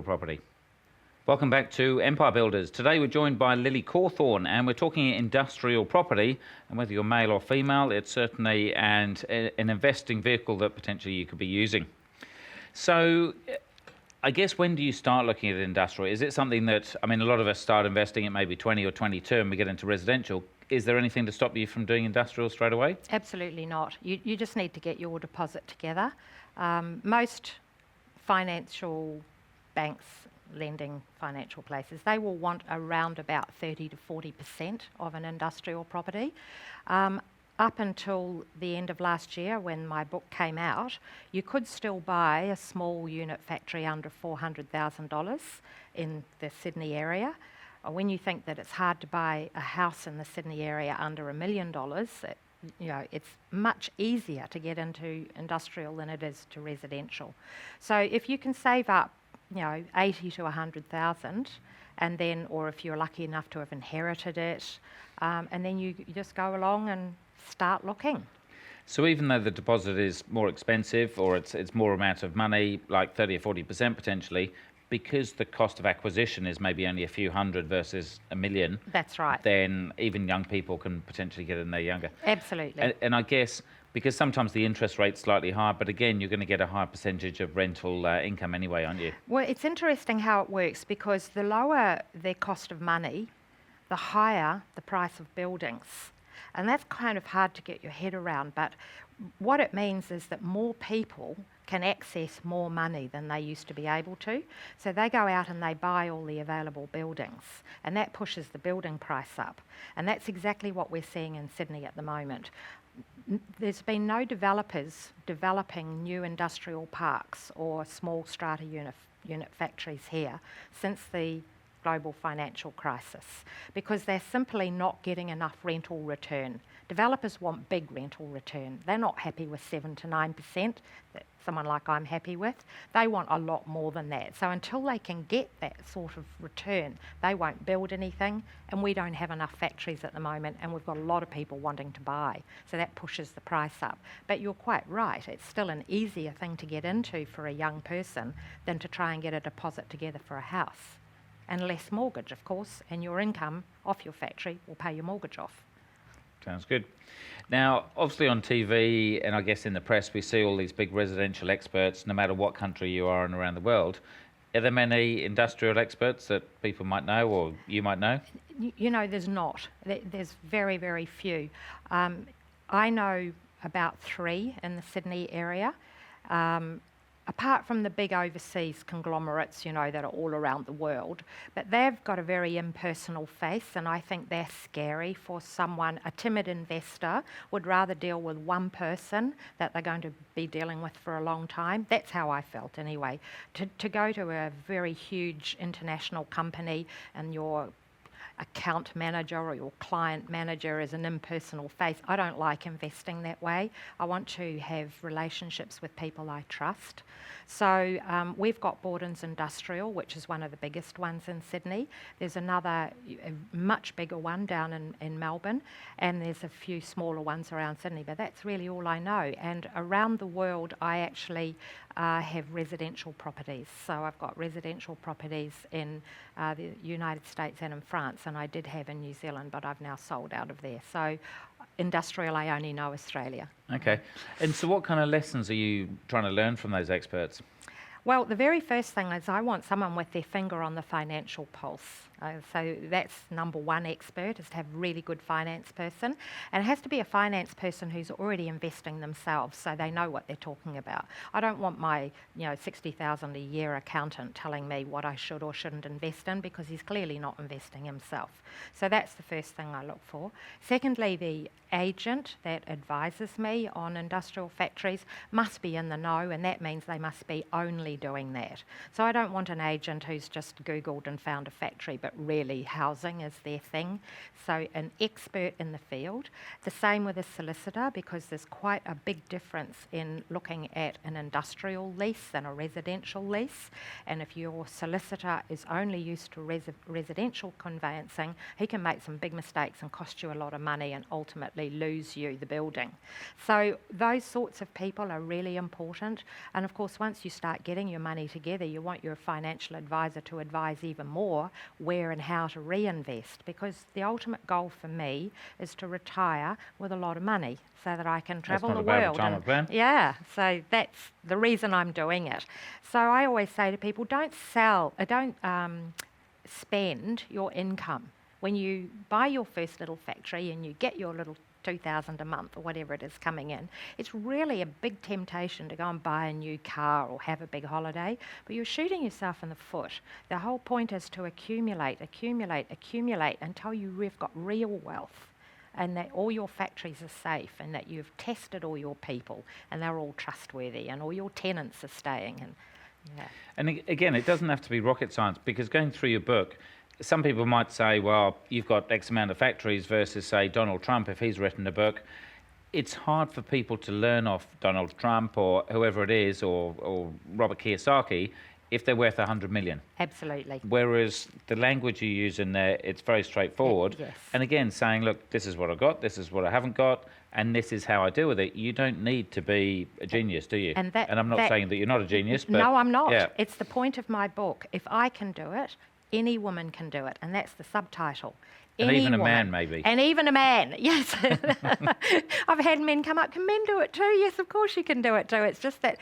property. Welcome back to Empire Builders. Today we're joined by Lillie Cawthorn and we're talking industrial property, and whether you're male or female, it's certainly an investing vehicle that potentially you could be using. So I guess, when do you start looking at industrial? Is it something that, a lot of us start investing at maybe 20 or 22 and we get into residential. Is there anything to stop you from doing industrial straight away? Absolutely not. You just need to get your deposit together. Most financial banks, lending financial places, they will want around about 30 to 40% of an industrial property. Up until the end of last year, when my book came out, you could still buy a small unit factory under $400,000 in the Sydney area. When you think that it's hard to buy a house in the Sydney area under $1 million, it's much easier to get into industrial than it is to residential. So if you can save up, 80 to 100,000, and then, or if you're lucky enough to have inherited it, and then you just go along and start looking. So even though the deposit is more expensive, or it's more amount of money, like 30 or 40% potentially, because the cost of acquisition is maybe only a few hundred versus $1 million. That's right. Then even young people can potentially get in there younger. Absolutely. And I guess, because sometimes the interest rate's slightly higher, but again, you're going to get a higher percentage of rental income anyway, aren't you? Well, it's interesting how it works, because the lower the cost of money, the higher the price of buildings. And that's kind of hard to get your head around, but what it means is that more people can access more money than they used to be able to. So they go out and they buy all the available buildings, and that pushes the building price up. And that's exactly what we're seeing in Sydney at the moment. There's been no developers developing new industrial parks or small strata unit factories here since the global financial crisis, because they're simply not getting enough rental return. Developers want big rental return. They're not happy with 7 to 9% that someone like I'm happy with. They want a lot more than that. So until they can get that sort of return, they won't build anything, and we don't have enough factories at the moment, and we've got a lot of people wanting to buy. So that pushes the price up. But you're quite right, it's still an easier thing to get into for a young person than to try and get a deposit together for a house. And less mortgage, of course, and your income off your factory will pay your mortgage off. Sounds good. Now, obviously on TV and I guess in the press, we see all these big residential experts, no matter what country you are and around the world. Are there many industrial experts that people might know, or you might know? There's not. There's very, very few. I know about 3 in the Sydney area. Apart from the big overseas conglomerates, that are all around the world, but they've got a very impersonal face, and I think they're scary for someone. A timid investor would rather deal with one person that they're going to be dealing with for a long time. That's how I felt anyway. To go to a very huge international company and your account manager or your client manager is an impersonal face. I don't like investing that way. I want to have relationships with people I trust. So we've got Borden's Industrial, which is one of the biggest ones in Sydney. There's another much bigger one down in Melbourne, and there's a few smaller ones around Sydney, but that's really all I know. And around the world, I actually have residential properties. So I've got residential properties in the United States and in France, and I did have in New Zealand, but I've now sold out of there. So industrial, I only know Australia. Okay. And so what kind of lessons are you trying to learn from those experts? Well, the very first thing is I want someone with their finger on the financial pulse. So that's number one expert, is to have a really good finance person. And it has to be a finance person who's already investing themselves, so they know what they're talking about. I don't want my $60,000 a year accountant telling me what I should or shouldn't invest in, because he's clearly not investing himself. So that's the first thing I look for. Secondly, the agent that advises me on industrial factories must be in the know, and that means they must be only doing that. So I don't want an agent who's just Googled and found a factory, but really housing is their thing. So an expert in the field. The same with a solicitor, because there's quite a big difference in looking at an industrial lease and a residential lease. And if your solicitor is only used to residential conveyancing, he can make some big mistakes and cost you a lot of money and ultimately lose you the building. So those sorts of people are really important. And of course, once you start getting getting your money together, you want your financial advisor to advise even more where and how to reinvest, because the ultimate goal for me is to retire with a lot of money so that I can travel the That's not a bad world. retirement plan. Yeah, so that's the reason I'm doing it. So I always say to people, don't spend your income. When you buy your first little factory and you get your little 2,000 a month or whatever it is coming in, it's really a big temptation to go and buy a new car or have a big holiday, but you're shooting yourself in the foot. The whole point is to accumulate until you've got real wealth, and that all your factories are safe, and that you've tested all your people and they're all trustworthy, and all your tenants are staying. And yeah. And again, it doesn't have to be rocket science, because going through your book, some people might say, well, you've got X amount of factories versus, say, Donald Trump, if he's written a book. It's hard for people to learn off Donald Trump or whoever it is, or Robert Kiyosaki, if they're worth 100 million. Absolutely. Whereas the language you use in there, it's very straightforward. Yes. And again, saying, look, this is what I've got, this is what I haven't got, and this is how I deal with it. You don't need to be a genius, do you? And I'm not saying that you're not a genius, but... No, I'm not. Yeah. It's the point of my book. If I can do it, any woman can do it, and that's the subtitle. And Any even a woman. man, maybe. And even a man, yes. I've had men come up, can men do it too? Yes, of course you can do it too. It's just that,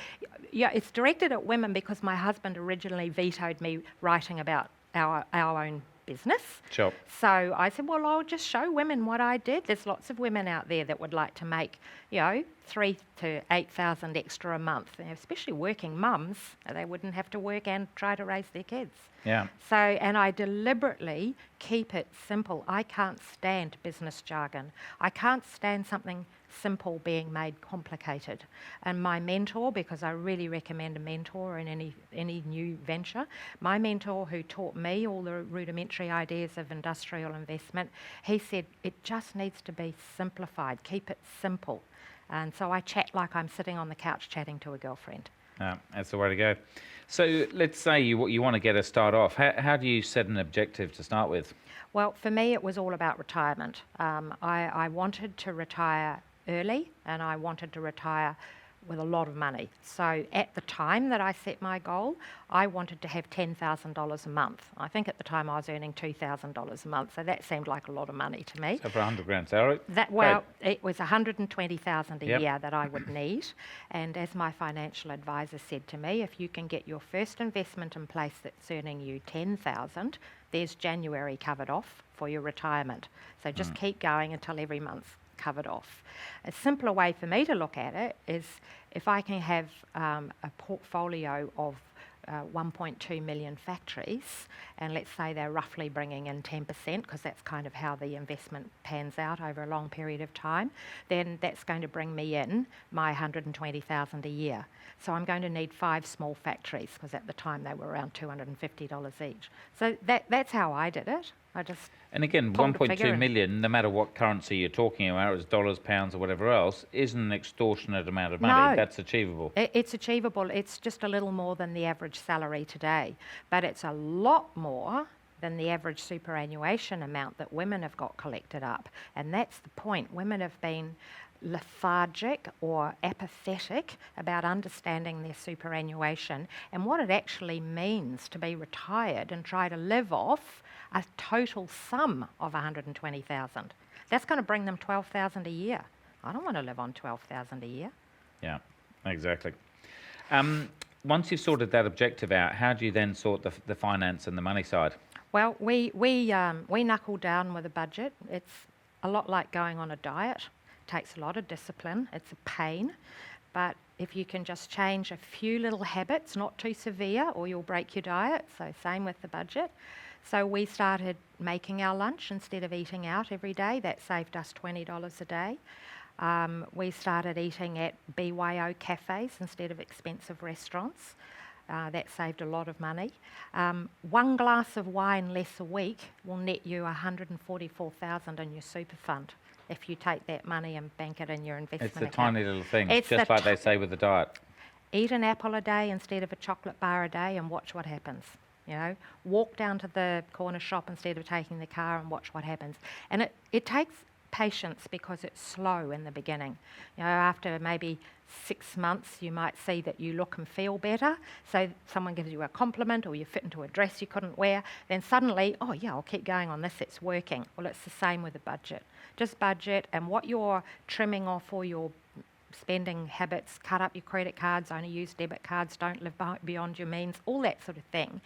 yeah, it's directed at women because my husband originally vetoed me writing about our own business. Sure. So I said, well, I'll just show women what I did. There's lots of women out there that would like to make, 3,000 to 8,000 extra a month, especially working mums. They wouldn't have to work and try to raise their kids. Yeah. So, and I deliberately keep it simple. I can't stand business jargon. I can't stand something simple being made complicated. And my mentor, because I really recommend a mentor in any new venture, my mentor who taught me all the rudimentary ideas of industrial investment, he said it just needs to be simplified. Keep it simple. And so I chat like I'm sitting on the couch chatting to a girlfriend. That's the way to go. So let's say you want to get a start off. How do you set an objective to start with? Well, for me, it was all about retirement. I wanted to retire early, and I wanted to retire with a lot of money. So at the time that I set my goal, I wanted to have $10,000 a month. I think at the time I was earning $2,000 a month, so that seemed like a lot of money to me. So for $100,000 salary? It was $120,000 a Yep. year that I would need. And as my financial advisor said to me, if you can get your first investment in place that's earning you $10,000, there's January covered off for your retirement. So just keep going until every month's covered off. A simpler way for me to look at it is if I can have a portfolio of 1.2 million factories, and let's say they're roughly bringing in 10%, because that's kind of how the investment pans out over a long period of time, then that's going to bring me in my $120,000 a year. So I'm going to need 5 small factories, because at the time they were around $250 each. So that's how I did it. And again, pulled the figure 1.2 in. million, no matter what currency you're talking about, it's dollars, pounds, or whatever else, isn't an extortionate amount of money. No. That's achievable. It's achievable. It's just a little more than the average salary today, but it's a lot more than the average superannuation amount that women have got collected up. And that's the point. Women have been lethargic or apathetic about understanding their superannuation and what it actually means to be retired and try to live off a total sum of 120,000. That's going to bring them 12,000 a year. I don't want to live on 12,000 a year. Yeah, exactly. Once you've sorted that objective out, how do you then sort the finance and the money side? Well, we knuckle down with a budget. It's a lot like going on a diet. It takes a lot of discipline. It's a pain. But if you can just change a few little habits, not too severe, or you'll break your diet. So same with the budget. So we started making our lunch instead of eating out every day. That saved us $20 a day. We started eating at BYO cafes instead of expensive restaurants. That saved a lot of money. 1 glass of wine less a week will net you $144,000 in your super fund if you take that money and bank it in your investment It's the account. tiny little thing, It's just the like they say with the diet. Eat an apple a day instead of a chocolate bar a day and watch what happens. Walk down to the corner shop instead of taking the car and watch what happens. And it takes patience because it's slow in the beginning. You know, after maybe 6 months, you might see that you look and feel better. So someone gives you a compliment or you fit into a dress you couldn't wear, then suddenly, oh yeah, I'll keep going on this, it's working. Well, it's the same with a budget. Just budget, and what you're trimming off all your spending habits, cut up your credit cards, only use debit cards, don't live beyond your means, all that sort of thing.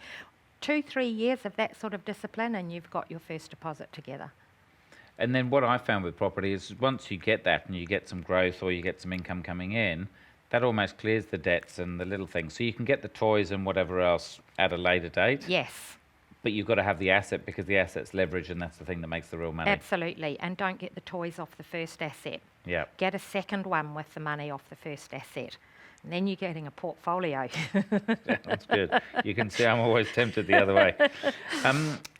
2-3 years of that sort of discipline and you've got your first deposit together. And then what I found with property is once you get that and you get some growth or you get some income coming in, that almost clears the debts and the little things. So you can get the toys and whatever else at a later date. Yes. But you've got to have the asset because the asset's leverage and that's the thing that makes the real money. Absolutely. And don't get the toys off the first asset. Yeah. Get a second one with the money off the first asset. And then you're getting a portfolio. That's good. You can see I'm always tempted the other way.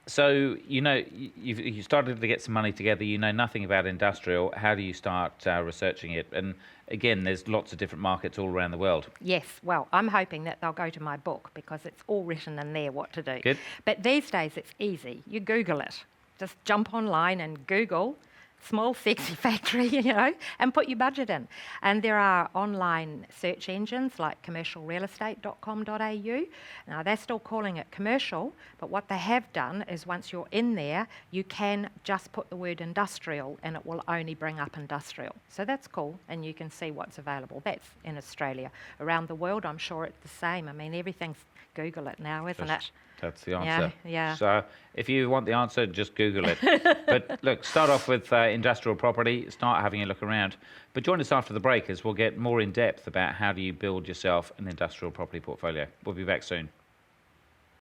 So, you know, you started to get some money together. You know nothing about industrial. How do you start researching it? And again, there's lots of different markets all around the world. Yes, well, I'm hoping that they'll go to my book because it's all written in there what to do. Good. But these days it's easy. You Google it. Just jump online and Google small sexy factory, you know, and put your budget in. And there are online search engines like commercialrealestate.com.au. Now they're still calling it commercial, but what they have done is once you're in there, you can just put the word industrial and it will only bring up industrial. So that's cool, and you can see what's available. That's in Australia. Around the world, I'm sure it's the same. I mean, everything's Google it now, isn't it? That's the answer. Yeah. So if you want the answer, just Google it. But look, start off with industrial property, start having a look around. But join us after the break as we'll get more in depth about how do you build yourself an industrial property portfolio. We'll be back soon.